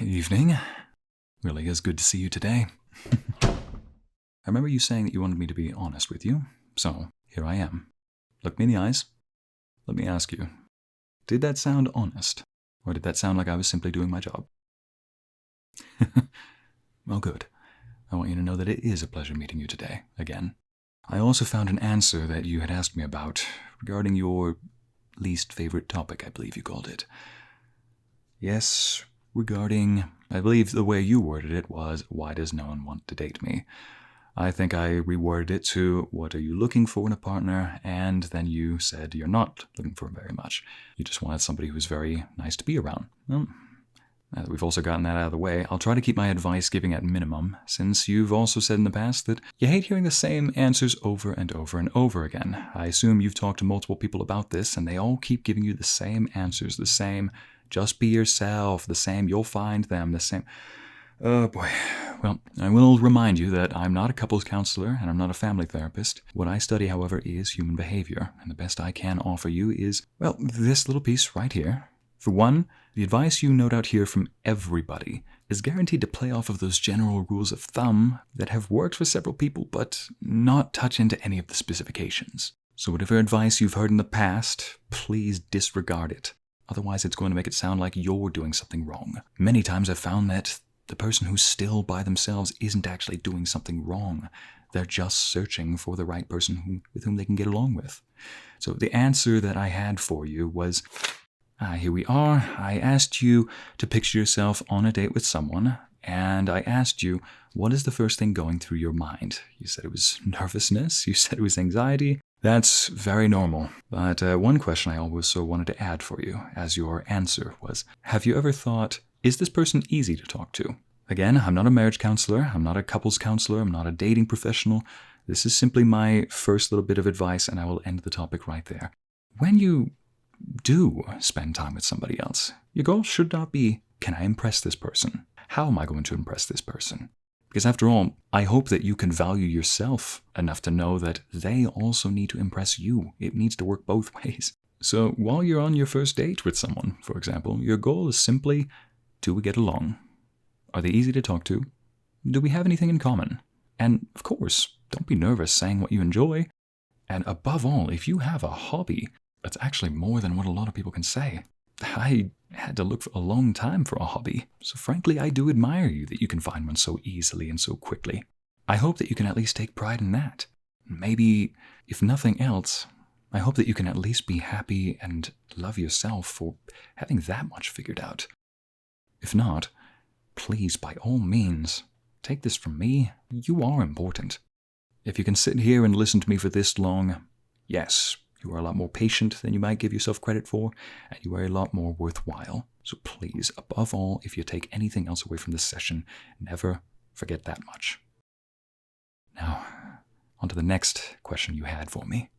Evening. Really is good to see you today. I remember you saying that you wanted me to be honest with you, so here I am. Look me in the eyes. Let me ask you, did that sound honest, or did that sound like I was simply doing my job? Well, good. I want you to know that it is a pleasure meeting you today, again. I also found an answer that you had asked me about regarding your least favorite topic, I believe you called it. Yes, regarding, I believe the way you worded it was, why does no one want to date me? I think I reworded it to, what are you looking for in a partner? And then you said you're not looking for very much. You just wanted somebody who's very nice to be around. Well, now that we've also gotten that out of the way, I'll try to keep my advice giving at minimum, since you've also said in the past that you hate hearing the same answers over and over and over again. I assume you've talked to multiple people about this, and they all keep giving you the same answers, the same, just be yourself, the same, you'll find them, the same. Oh boy. Well, I will remind you that I'm not a couples counselor and I'm not a family therapist. What I study, however, is human behavior, and the best I can offer you is, well, this little piece right here. For one, the advice you no doubt hear from everybody is guaranteed to play off of those general rules of thumb that have worked for several people but not touch into any of the specifications. So whatever advice you've heard in the past, please disregard it. Otherwise, it's going to make it sound like you're doing something wrong. Many times I've found that the person who's still by themselves isn't actually doing something wrong. They're just searching for the right person with whom they can get along with. So the answer that I had for you was, here we are. I asked you to picture yourself on a date with someone, and I asked you, what is the first thing going through your mind? You said it was nervousness. You said it was anxiety. That's very normal. But one question I also wanted to add for you as your answer was, have you ever thought, is this person easy to talk to? Again, I'm not a marriage counselor, I'm not a couples counselor, I'm not a dating professional. This is simply my first little bit of advice, and I will end the topic right there. When you do spend time with somebody else, your goal should not be, can I impress this person? How am I going to impress this person? Because after all, I hope that you can value yourself enough to know that they also need to impress you. It needs to work both ways. So while you're on your first date with someone, for example, your goal is simply, do we get along? Are they easy to talk to? Do we have anything in common? And of course, don't be nervous saying what you enjoy. And above all, if you have a hobby, that's actually more than what a lot of people can say. I had to look for a long time for a hobby, so frankly, I do admire you that you can find one so easily and so quickly. I hope that you can at least take pride in that. Maybe, if nothing else, I hope that you can at least be happy and love yourself for having that much figured out. If not, please, by all means, take this from me, you are important. If you can sit here and listen to me for this long, yes, you are a lot more patient than you might give yourself credit for, and you are a lot more worthwhile. So please, above all, if you take anything else away from this session, never forget that much. Now, on to the next question you had for me.